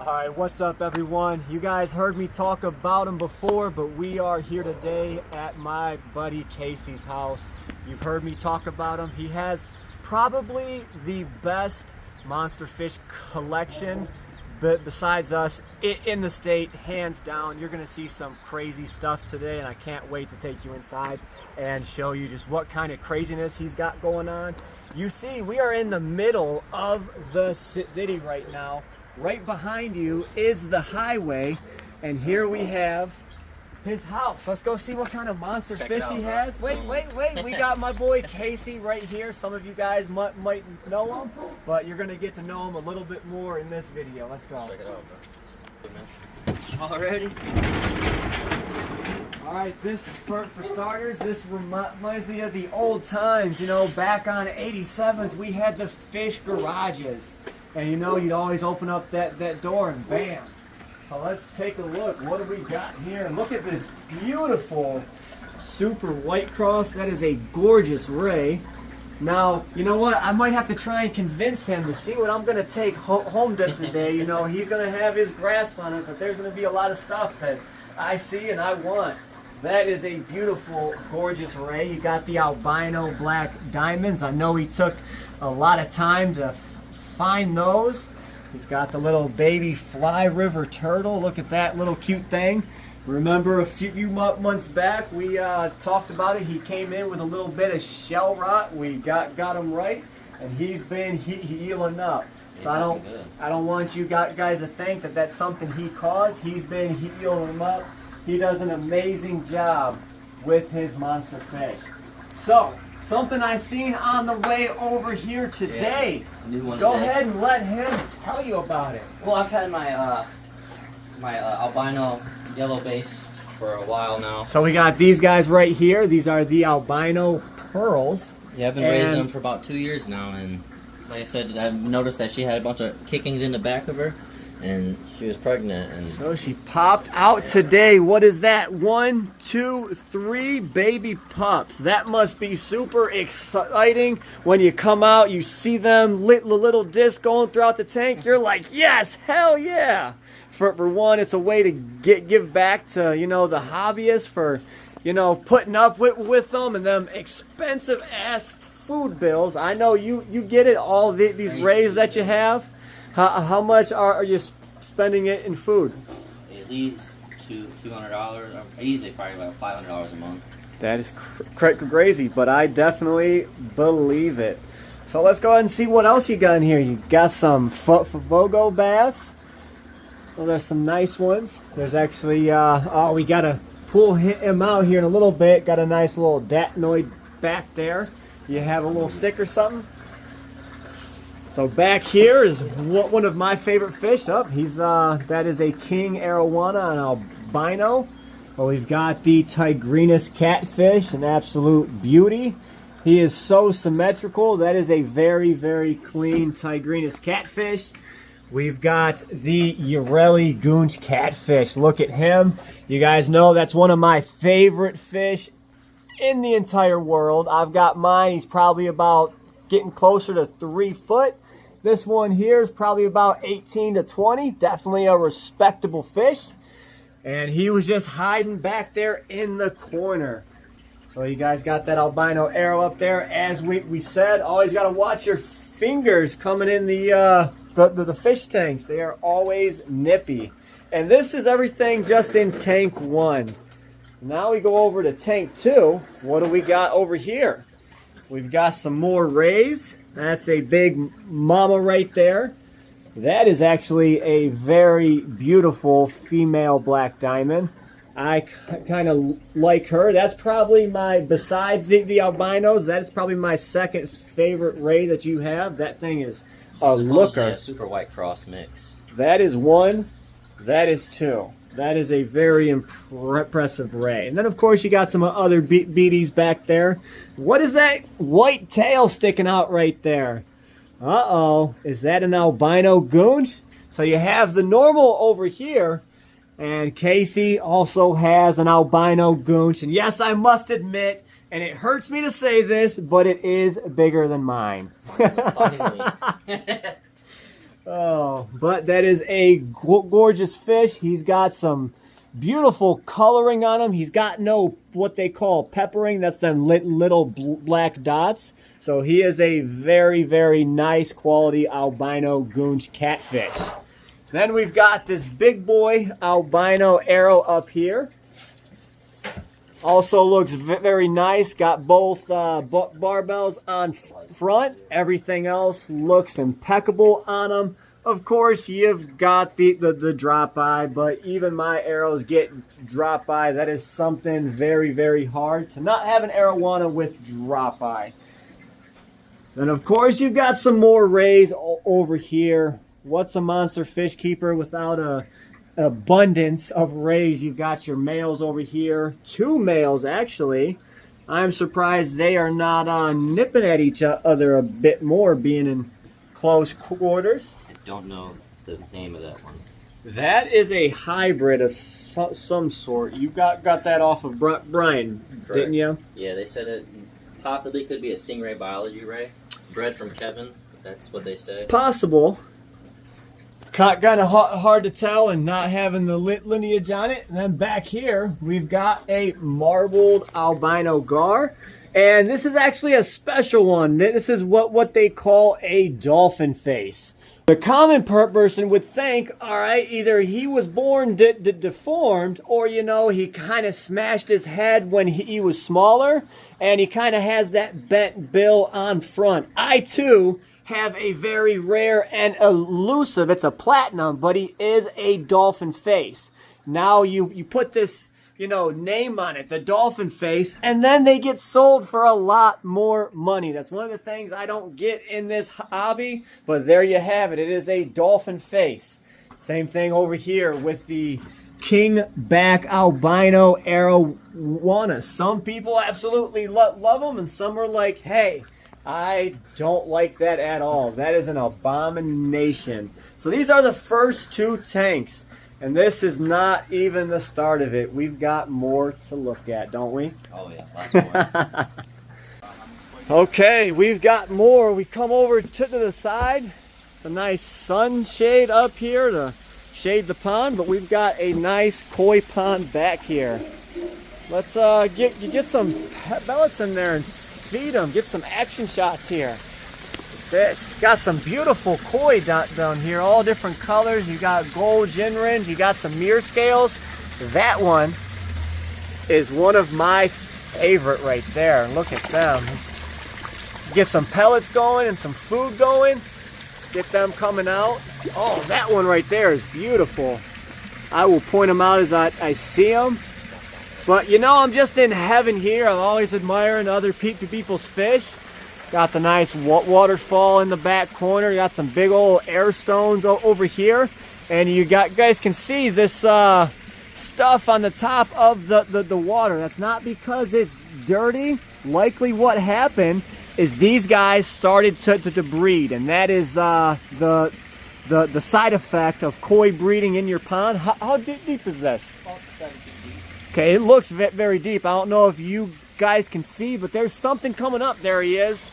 Alright, what's up everyone? You guys heard me talk about him before, but we are here today at my buddy Casey's house. You've heard me talk about him. He has probably the best monster fish collection besides us in the state, hands down. You're going to see some crazy stuff today, and I can't wait to take you inside and show you just what kind of craziness he's got going on. You see, we are in the middle of the city right now. Right behind you is the highway, and here we have his house. Let's go see what kind of monster fish he has. Wait. We got my boy Casey right here. Some of you guys might know him, but you're going to get to know him a little bit more in this video. Let's go. Check it out, bro. Already? Alright, this, for starters, this reminds me of the old times. You know, back on 87th, we had the fish garages. And you know, you'd always open up that door and bam. So let's take a look. What do we got here? Look at this beautiful super white cross. That is a gorgeous ray. Now, you know what? I might have to try and convince him to see what I'm going to take home today. You know, he's going to have his grasp on it, but there's going to be a lot of stuff that I see and I want. That is a beautiful, gorgeous ray. You got the albino black diamonds. I know he took a lot of time to find those. He's got the little baby fly river turtle. Look at that little cute thing. Remember a few months back we talked about it. He came in with a little bit of shell rot. We got him right, and he's been healing up. So I don't want you guys to think that that's something he caused. He's been healing them up. He does an amazing job with his monster fish. So something I seen on the way over here today. Go ahead and let him tell you about it. Well, I've had my my albino yellow base for a while now. So we got these guys right here. These are the albino pearls. Yeah, I've been raising them for about 2 years now, and like I said, I've noticed that she had a bunch of kickings in the back of her, and she was pregnant. And so she popped out today. What is that? 1, 2, 3 baby pups. That must be super exciting. When you come out, you see them little discs going throughout the tank. You're like, yes, hell yeah. For one, it's a way to give back to, you know, the hobbyists for, you know, putting up with them and them expensive ass food bills. I know you get it, all these rays that you have. How much are you spending it in food? At least $200. Easily probably about $500 a month. That is crazy, but I definitely believe it. So let's go ahead and see what else you got in here. You got some Fogo bass. Well, there's some nice ones. There's actually, oh, we got to pull him out here in a little bit. Got a nice little datnoid back there. You have a little stick or something? So back here is one of my favorite fish. That is a king arowana, an albino. Well, we've got the Tigris catfish, an absolute beauty. He is so symmetrical. That is a very, very clean Tigris catfish. We've got the Ureli goonch catfish. Look at him. You guys know that's one of my favorite fish in the entire world. I've got mine. He's probably about getting closer to 3 foot. This one here is probably about 18 to 20. Definitely a respectable fish. And he was just hiding back there in the corner. So you guys got that albino arrow up there. As we said, always got to watch your fingers coming in the fish tanks. They are always nippy. And this is everything just in tank 1. Now we go over to tank 2. What do we got over here? We've got some more rays. That's a big mama right there. That is actually a very beautiful female black diamond. I kind of like her. That's probably besides the albinos, that is probably my second favorite ray that you have. That thing is a looker. A super white cross mix. That is 1. That is 2. That is a very impressive ray. And then, of course, you got some other beaties back there. What is that white tail sticking out right there? Uh-oh. Is that an albino goonch? So you have the normal over here. And Casey also has an albino goonch. And yes, I must admit, and it hurts me to say this, but it is bigger than mine. Oh, but that is a gorgeous fish. He's got some beautiful coloring on him. He's got no what they call peppering. That's them little black dots. So he is a very, very nice quality albino goonch catfish. Then we've got this big boy albino arrow up here. Also looks very nice. Got both barbells on front. Everything else looks impeccable on them. Of course, you've got the drop eye, but even my arrows get drop eye. That is something very, very hard to not have an arowana with drop eye. And of course, you've got some more rays over here. What's a monster fish keeper without a abundance of rays? You've got your males over here. 2 males, actually. I'm surprised they are not nipping at each other a bit more, being in close quarters. I don't know the name of that one. That is a hybrid of some sort. You got that off of Brian, Correct. Didn't you? Yeah, they said it possibly could be a stingray biology ray, bred from Kevin. That's what they said. Possible. Kind of hard to tell, and not having the lineage on it. And then back here, we've got a marbled albino gar. And this is actually a special one. This is what they call a dolphin face. The common person would think, all right, either he was born deformed, or, you know, he kind of smashed his head when he was smaller, and he kind of has that bent bill on front. I, too, have a very rare and elusive, it's a platinum, but he is a dolphin face. Now you put this, you know, name on it, the dolphin face, and then they get sold for a lot more money. That's one of the things I don't get in this hobby, but there you have it. It is a dolphin face. Same thing over here with the king back albino arowanas. Some people absolutely love them, and some are like, hey, I don't like that at all. That is an abomination. So these are the first 2 tanks. And this is not even the start of it. We've got more to look at, don't we? Oh yeah, lots more. Okay, we've got more. We come over to the side. A nice sunshade up here to shade the pond, but we've got a nice koi pond back here. Let's get some pellets in there and feed them. Get some action shots here. This got some beautiful koi down here, all different colors. You got gold ginrins, you got some mirror scales. That one is one of my favorite right there. Look at them. Get some pellets going and some food going. Get them coming out. Oh, that one right there is beautiful. I will point them out as I see them. But you know, I'm just in heaven here. I'm always admiring other people's fish. Got the nice waterfall in the back corner. You got some big old air stones over here. And you guys can see this stuff on the top of the water. That's not because it's dirty. Likely what happened is these guys started to breed. And that is the side effect of koi breeding in your pond. How deep is this? About 7 feet deep. Okay, it looks very deep. I don't know if you guys can see, but there's something coming up. There he is.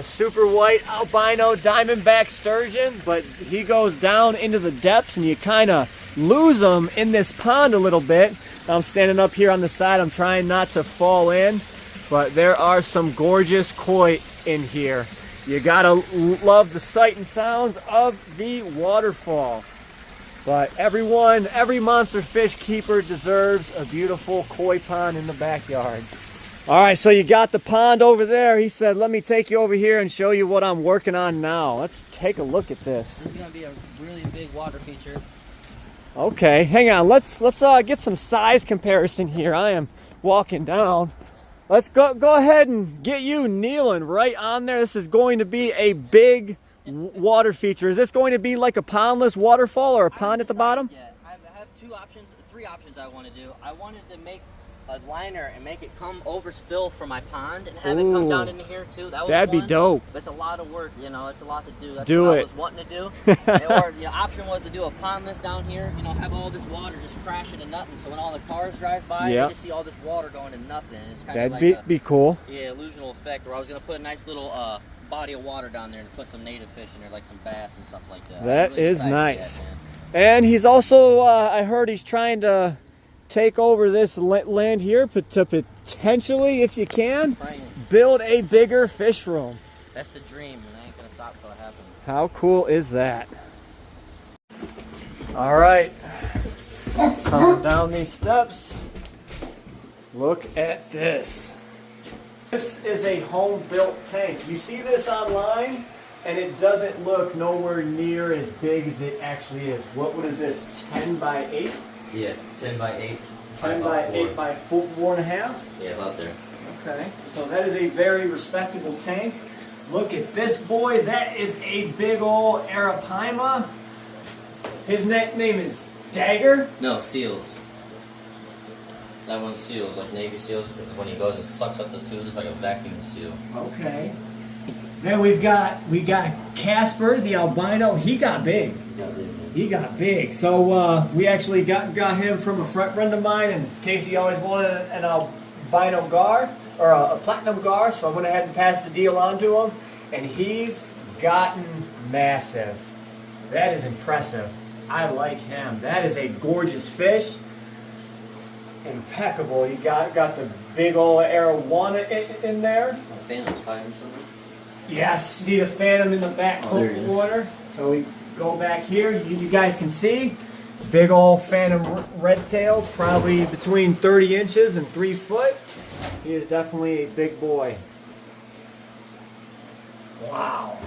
Super white albino diamondback sturgeon, but he goes down into the depths and you kind of lose him in this pond a little bit. I'm standing up here on the side. I'm trying not to fall in, but there are some gorgeous koi in here. You gotta love the sight and sounds of the waterfall. But every monster fish keeper deserves a beautiful koi pond in the backyard. All right, so you got the pond over there. He said, let me take you over here and show you what I'm working on now. Let's take a look at this. This is going to be a really big water feature. Okay, hang on. Let's get some size comparison here. I am walking down. Let's go ahead and get you kneeling right on there. This is going to be a big water feature. Is this going to be like a pondless waterfall or a pond at the bottom? Yeah, I have 3 options I want to do. I wanted to make a liner and make it come over spill for my pond and have it come down into here too. That'd be dope. But it's a lot of work, you know. It's a lot to do. That's do what it. I was wanting to do. Or the option was to do a pondless down here. You know, have all this water just crashing and nothing. So when all the cars drive by, they just see all this water going to nothing. It's kind of that'd like be cool. Yeah, illusional effect. Or I was gonna put a nice little body of water down there and put some native fish in there, like some bass and stuff like that. That I'm really is excited nice. for that, man. And he's also, I heard he's trying to take over this land here to potentially, if you can, Praying. build a bigger fish room. That's the dream, and I ain't gonna stop till it happens. How cool is that? All right, coming down these steps. Look at this. This is a home-built tank. You see this online, and it doesn't look nowhere near as big as it actually is. What is this, 10 by 8? Yeah, 10 by 8. 10 by 8 by 4.5? Yeah, about there. Okay, so that is a very respectable tank. Look at this boy. That is a big old arapaima. His name is Dagger. No, seals. That one's seals, like Navy seals. When he goes and sucks up the food, it's like a vacuum seal. Okay. Then we got Casper, the albino. He got big. He got big. So we actually got him from a friend of mine, and Casey always wanted an albino gar, or a platinum gar, so I went ahead and passed the deal on to him, and he's gotten massive. That is impressive. I like him. That is a gorgeous fish. Impeccable. You got the big old arowana in there. My phantom's hiding something. Yes, see the phantom in the back corner. So we go back here. You guys can see big old phantom red tail, probably between 30 inches and 3 foot. He is definitely a big boy. Wow.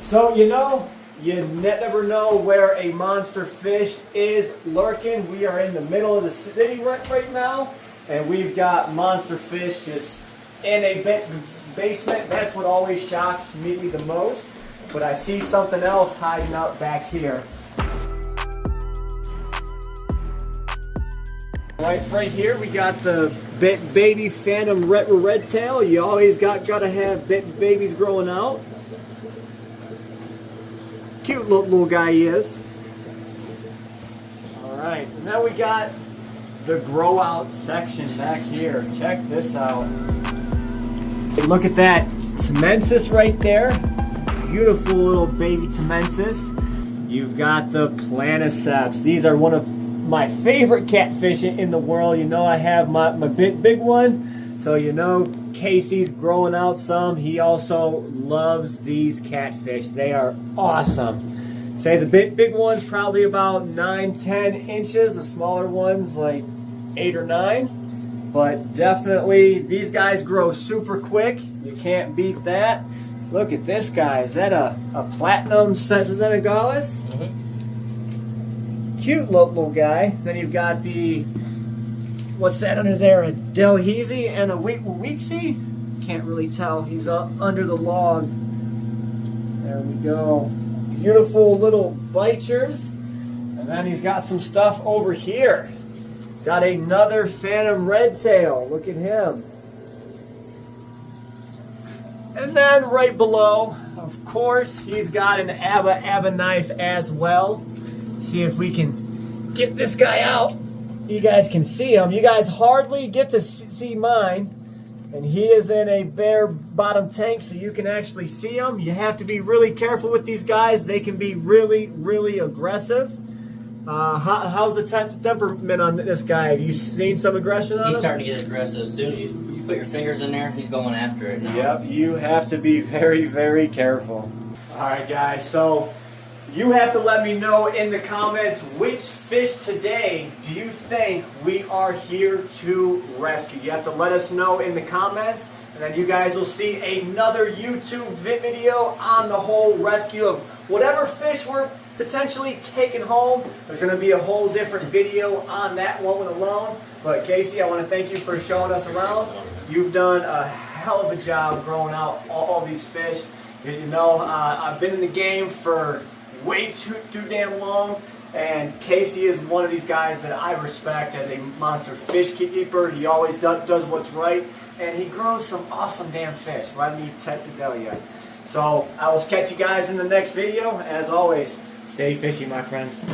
So you never know where a monster fish is lurking. We are in the middle of the city right now, and we've got monster fish just in a basement. That's what always shocks me the most. But I see something else hiding out back here. Right here, we got the baby phantom red tail. You always gotta have babies growing out. Cute little guy he is. All right, now we got the Growout section back here. Check this out. Hey, look at that Timensis right there. Beautiful little baby Timensis. You've got the Planiceps. These are one of my favorite catfish in the world. I have my big one. So Casey's growing out some. He also loves these catfish. They are awesome. Say the big one's probably about 9-10 inches. The smaller ones like 8 or 9. But definitely these guys grow super quick. You can't beat that. Look at this guy. Is that a platinum Senegalis? Cute little guy. Then you've got the, what's that under there? A Delhaize and a Weeksy? Can't really tell. He's under the log. There we go. Beautiful little bichers. And then he's got some stuff over here. Got another phantom red tail. Look at him. And then right below, of course, he's got an Abba knife as well. See if we can get this guy out. You guys can see him. You guys hardly get to see mine. And he is in a bare bottom tank, so you can actually see him. You have to be really careful with these guys. They can be really, really aggressive. How's the temperament on this guy? Have you seen some aggression on him? He's starting to get aggressive. As soon as you put your fingers in there, he's going after it now. Yep, you have to be very, very careful. All right, guys, so you have to let me know in the comments which fish today do you think we are here to rescue. You have to let us know in the comments, and then you guys will see another YouTube video on the whole rescue of whatever fish we're potentially taking home. There's going to be a whole different video on that one alone. But Casey, I want to thank you for showing us around. You've done a hell of a job growing out all these fish. I've been in the game for way too damn long, and Casey is one of these guys that I respect as a monster fish keeper. He always does what's right, and he grows some awesome damn fish, let me tell you. So I will catch you guys in the next video. As always, stay fishy, my friends.